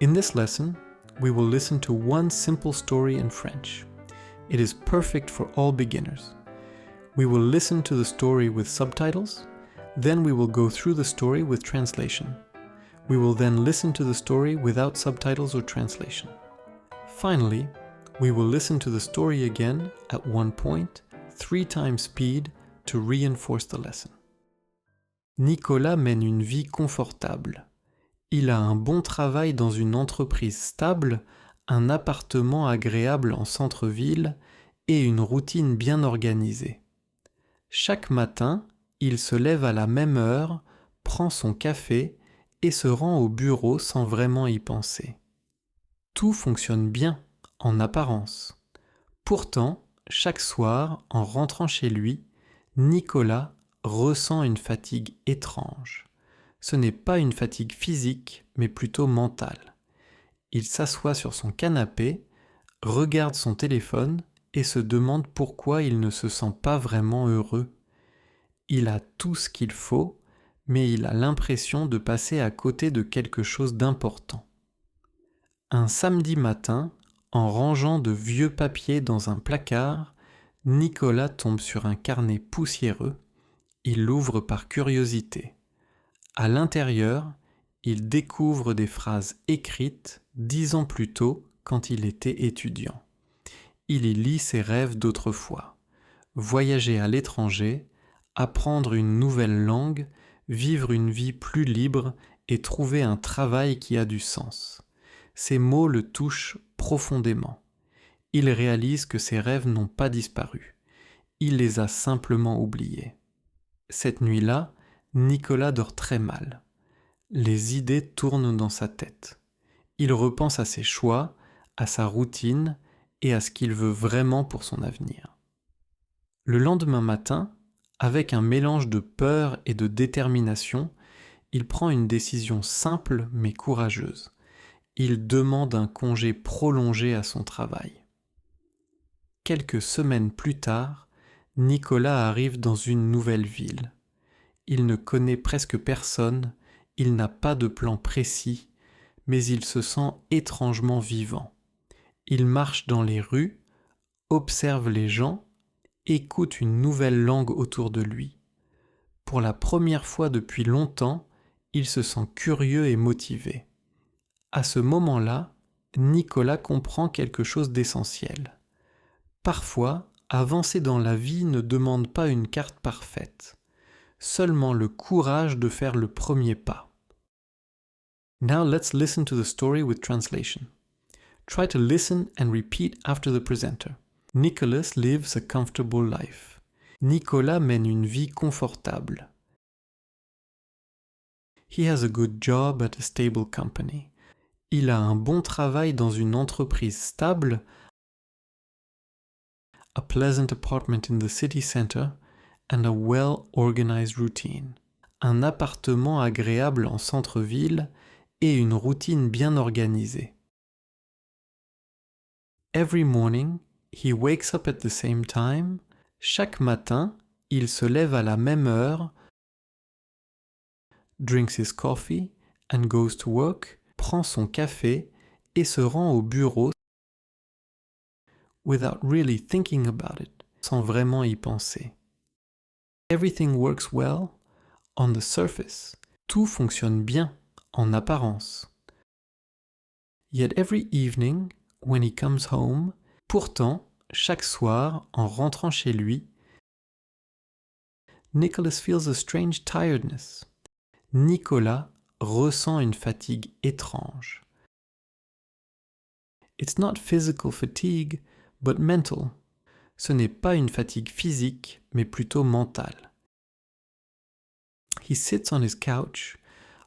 In this lesson, we will listen to one simple story in French. It is perfect for all beginners. We will listen to the story with subtitles, then we will go through the story with translation. We will then listen to the story without subtitles or translation. Finally, we will listen to the story again at one point, 3 times speed, to reinforce the lesson. Nicolas mène une vie confortable. Il a un bon travail dans une entreprise stable, un appartement agréable en centre-ville et une routine bien organisée. Chaque matin, il se lève à la même heure, prend son café et se rend au bureau sans vraiment y penser. Tout fonctionne bien, en apparence. Pourtant, chaque soir, en rentrant chez lui, Nicolas ressent une fatigue étrange. Ce n'est pas une fatigue physique, mais plutôt mentale. Il s'assoit sur son canapé, regarde son téléphone et se demande pourquoi il ne se sent pas vraiment heureux. Il a tout ce qu'il faut, mais il a l'impression de passer à côté de quelque chose d'important. Un samedi matin, en rangeant de vieux papiers dans un placard, Nicolas tombe sur un carnet poussiéreux. Il l'ouvre par curiosité. À l'intérieur, il découvre des phrases écrites 10 ans plus tôt quand il était étudiant. Il y lit ses rêves d'autrefois. Voyager à l'étranger, apprendre une nouvelle langue, vivre une vie plus libre et trouver un travail qui a du sens. Ces mots le touchent profondément. Il réalise que ses rêves n'ont pas disparu. Il les a simplement oubliés. Cette nuit-là, Nicolas dort très mal. Les idées tournent dans sa tête. Il repense à ses choix, à sa routine et à ce qu'il veut vraiment pour son avenir. Le lendemain matin, avec un mélange de peur et de détermination, il prend une décision simple mais courageuse. Il demande un congé prolongé à son travail. Quelques semaines plus tard, Nicolas arrive dans une nouvelle ville. Il ne connaît presque personne, il n'a pas de plan précis, mais il se sent étrangement vivant. Il marche dans les rues, observe les gens, écoute une nouvelle langue autour de lui. Pour la première fois depuis longtemps, il se sent curieux et motivé. À ce moment-là, Nicolas comprend quelque chose d'essentiel. Parfois, avancer dans la vie ne demande pas une carte parfaite, seulement le courage de faire le premier pas. Now let's listen to the story with translation. Try to listen and repeat after the presenter. Nicholas lives a comfortable life. Nicolas mène une vie confortable. He has a good job at a stable company. Il a un bon travail dans une entreprise stable, a pleasant apartment in the city center, and a well-organized routine. Un appartement agréable en centre-ville et une routine bien organisée. Every morning, he wakes up at the same time. Chaque matin, il se lève à la même heure, drinks his coffee and goes to work, prend son café et se rend au bureau without really thinking about it, sans vraiment y penser. Everything works well on the surface. Tout fonctionne bien en apparence. Yet every evening, when he comes home, pourtant, chaque soir, en rentrant chez lui, Nicholas feels a strange tiredness. Nicolas ressent une fatigue étrange. It's not physical fatigue, but mental. Ce n'est pas une fatigue physique, mais plutôt mentale. He sits on his couch,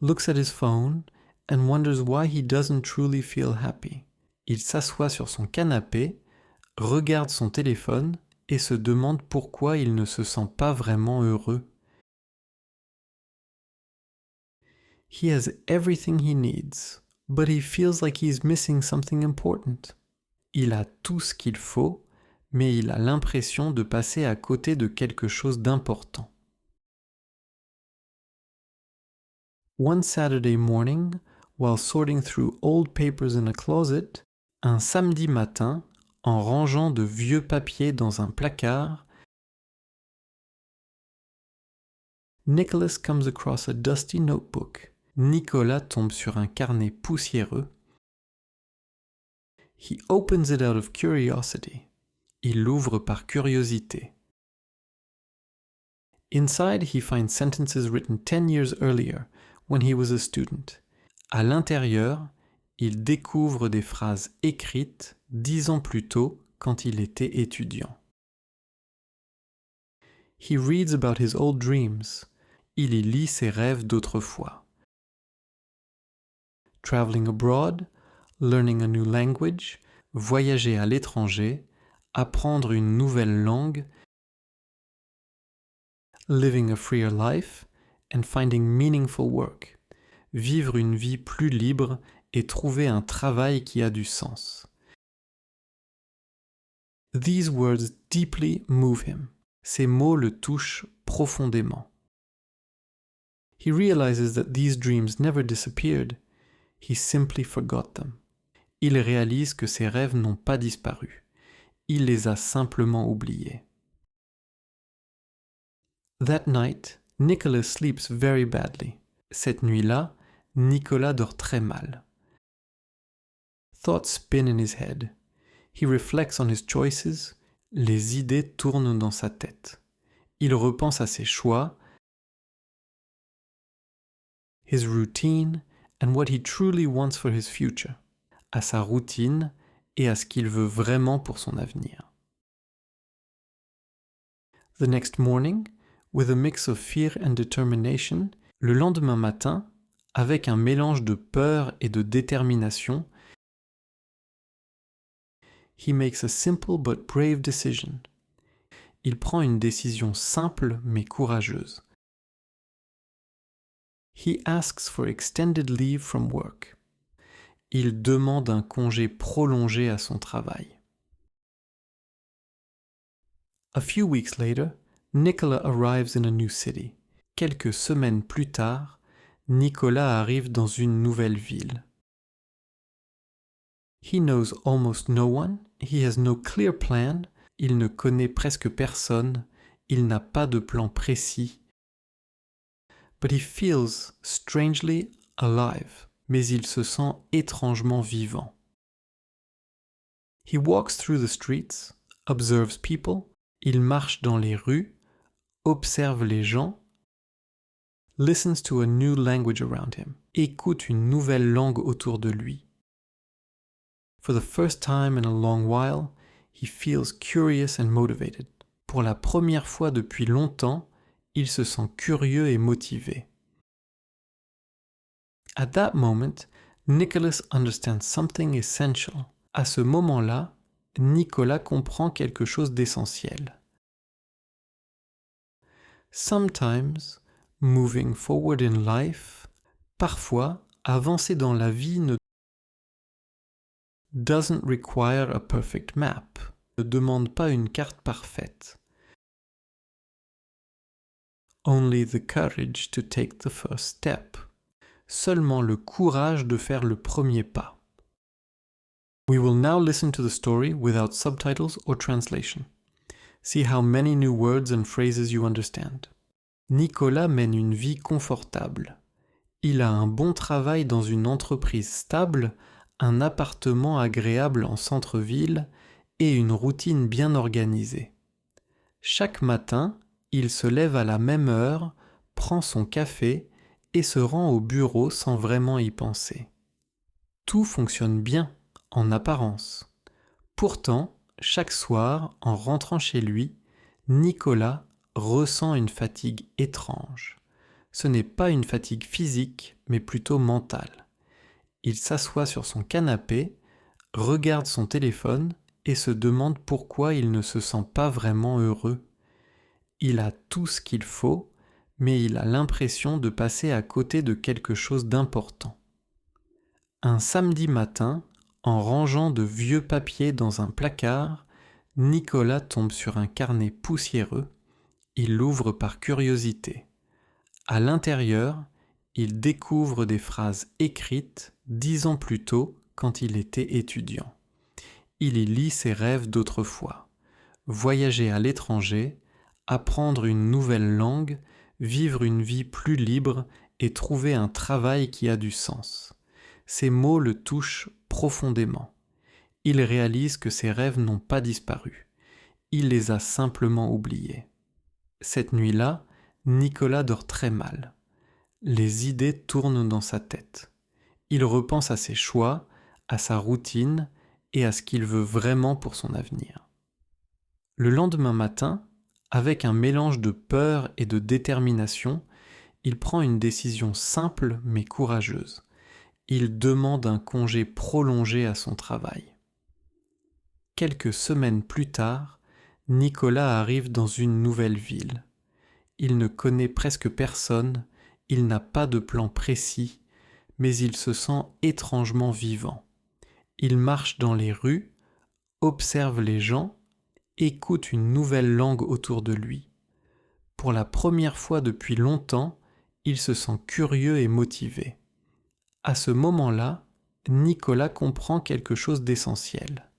looks at his phone, and wonders why he doesn't truly feel happy. Il s'assoit sur son canapé, regarde son téléphone et se demande pourquoi il ne se sent pas vraiment heureux. He has everything he needs, but he feels like he's missing something important. Il a tout ce qu'il faut, mais il a l'impression de passer à côté de quelque chose d'important. One Saturday morning, while sorting through old papers in a closet, un samedi matin, en rangeant de vieux papiers dans un placard, Nicholas comes across a dusty notebook. Nicolas tombe sur un carnet poussiéreux. He opens it out of curiosity. Il l'ouvre par curiosité. Inside, he finds sentences written 10 years earlier, when he was a student. À l'intérieur, il découvre des phrases écrites 10 ans plus tôt quand il était étudiant. He reads about his old dreams. Il y lit ses rêves d'autrefois. Traveling abroad, learning a new language, voyager à l'étranger, apprendre une nouvelle langue, living a freer life and finding meaningful work, vivre une vie plus libre et trouver un travail qui a du sens. These words deeply move him. Ces mots le touchent profondément. He realizes that these dreams never disappeared. He simply forgot them. Il réalise que ses rêves n'ont pas disparu. Il les a simplement oubliés. That night, Nicholas sleeps very badly. Cette nuit-là, Nicolas dort très mal. Thoughts spin in his head. He reflects on his choices. Les idées tournent dans sa tête. Il repense à ses choix, his routine, and what he truly wants for his future, à sa routine et à ce qu'il veut vraiment pour son avenir. The next morning, with a mix of fear and determination, le lendemain matin, avec un mélange de peur et de détermination, he makes a simple but brave decision. Il prend une décision simple mais courageuse. He asks for extended leave from work. Il demande un congé prolongé à son travail. A few weeks later, Nicolas arrives in a new city. Quelques semaines plus tard, Nicolas arrive dans une nouvelle ville. He knows almost no one, he has no clear plan, il ne connaît presque personne, il n'a pas de plan précis. But he feels strangely alive, mais il se sent étrangement vivant. He walks through the streets, observes people, il marche dans les rues, observe les gens, listens to a new language around him, écoute une nouvelle langue autour de lui. For the first time in a long while, he feels curious and motivated. Pour la première fois depuis longtemps, il se sent curieux et motivé. At that moment, Nicholas understands something essential. À ce moment-là, Nicolas comprend quelque chose d'essentiel. Sometimes, moving forward in life, parfois, avancer dans la vie ne doesn't require a perfect map, ne demande pas une carte parfaite. Only the courage to take the first step. Seulement le courage de faire le premier pas. We will now listen to the story without subtitles or translation. See how many new words and phrases you understand. Nicolas mène une vie confortable. Il a un bon travail dans une entreprise stable, un appartement agréable en centre-ville et une routine bien organisée. Chaque matin, il se lève à la même heure, prend son café et se rend au bureau sans vraiment y penser. Tout fonctionne bien, en apparence. Pourtant, chaque soir, en rentrant chez lui, Nicolas ressent une fatigue étrange. Ce n'est pas une fatigue physique, mais plutôt mentale. Il s'assoit sur son canapé, regarde son téléphone et se demande pourquoi il ne se sent pas vraiment heureux. Il a tout ce qu'il faut, mais il a l'impression de passer à côté de quelque chose d'important. Un samedi matin, en rangeant de vieux papiers dans un placard, Nicolas tombe sur un carnet poussiéreux. Il l'ouvre par curiosité. À l'intérieur, il découvre des phrases écrites 10 ans plus tôt quand il était étudiant. Il y lit ses rêves d'autrefois. Voyager à l'étranger, apprendre une nouvelle langue, vivre une vie plus libre et trouver un travail qui a du sens. Ces mots le touchent profondément. Il réalise que ses rêves n'ont pas disparu. Il les a simplement oubliés. Cette nuit-là, Nicolas dort très mal. Les idées tournent dans sa tête. Il repense à ses choix, à sa routine et à ce qu'il veut vraiment pour son avenir. Le lendemain matin, avec un mélange de peur et de détermination, il prend une décision simple mais courageuse. Il demande un congé prolongé à son travail. Quelques semaines plus tard, Nicolas arrive dans une nouvelle ville. Il ne connaît presque personne, il n'a pas de plan précis, mais il se sent étrangement vivant. Il marche dans les rues, observe les gens, écoute une nouvelle langue autour de lui. Pour la première fois depuis longtemps, il se sent curieux et motivé. À ce moment-là, Nicolas comprend quelque chose d'essentiel.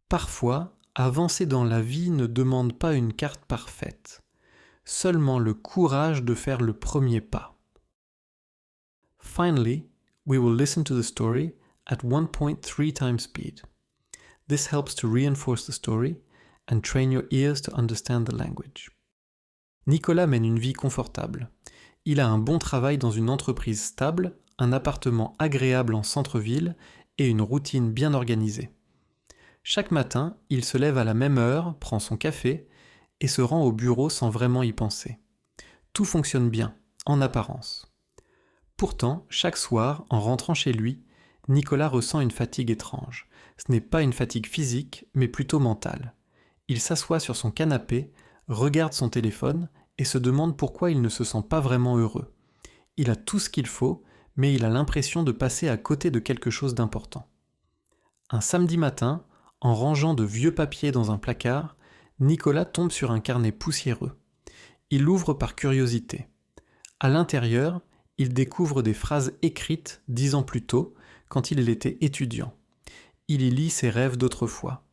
Parfois, avancer dans la vie ne demande pas une carte parfaite, seulement le courage de faire le premier pas. Finally, we will listen to the story at 1.3 times speed. This helps to reinforce the story and train your ears to understand the language. Nicolas mène une vie confortable. Il a un bon travail dans une entreprise stable, un appartement agréable en centre-ville et une routine bien organisée. Chaque matin, il se lève à la même heure, prend son café et se rend au bureau sans vraiment y penser. Tout fonctionne bien, en apparence. Pourtant, chaque soir, en rentrant chez lui, Nicolas ressent une fatigue étrange. Ce n'est pas une fatigue physique, mais plutôt mentale. Il s'assoit sur son canapé, regarde son téléphone et se demande pourquoi il ne se sent pas vraiment heureux. Il a tout ce qu'il faut, mais il a l'impression de passer à côté de quelque chose d'important. Un samedi matin, en rangeant de vieux papiers dans un placard, Nicolas tombe sur un carnet poussiéreux. Il l'ouvre par curiosité. À l'intérieur, il découvre des phrases écrites 10 ans plus tôt, quand il était étudiant. Il y lit ses rêves d'autrefois.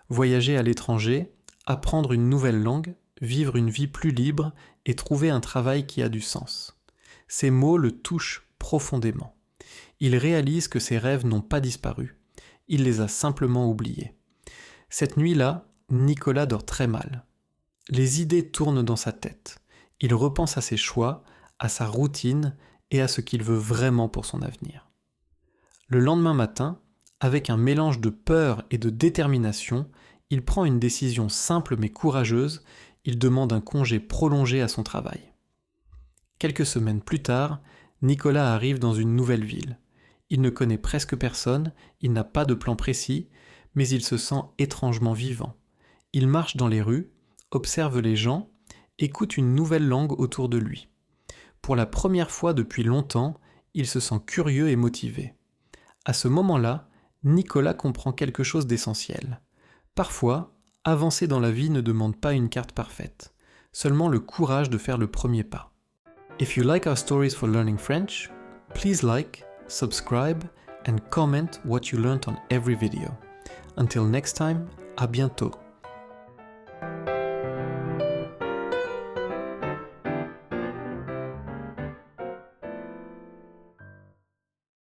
Voyager à l'étranger, apprendre une nouvelle langue, vivre une vie plus libre et trouver un travail qui a du sens. Ces mots le touchent profondément. Il réalise que ses rêves n'ont pas disparu. Il les a simplement oubliés. Cette nuit-là, Nicolas dort très mal. Les idées tournent dans sa tête. Il repense à ses choix, à sa routine et à ce qu'il veut vraiment pour son avenir. Le lendemain matin, avec un mélange de peur et de détermination, il prend une décision simple mais courageuse, il demande un congé prolongé à son travail. Quelques semaines plus tard, Nicolas arrive dans une nouvelle ville. Il ne connaît presque personne, il n'a pas de plan précis, mais il se sent étrangement vivant. Il marche dans les rues, observe les gens, écoute une nouvelle langue autour de lui. Pour la première fois depuis longtemps, il se sent curieux et motivé. À ce moment-là, Nicolas comprend quelque chose d'essentiel. Parfois, avancer dans la vie ne demande pas une carte parfaite, seulement le courage de faire le premier pas. If you like our stories for learning French, please like, subscribe, and comment what you learned on every video. Until next time, à bientôt.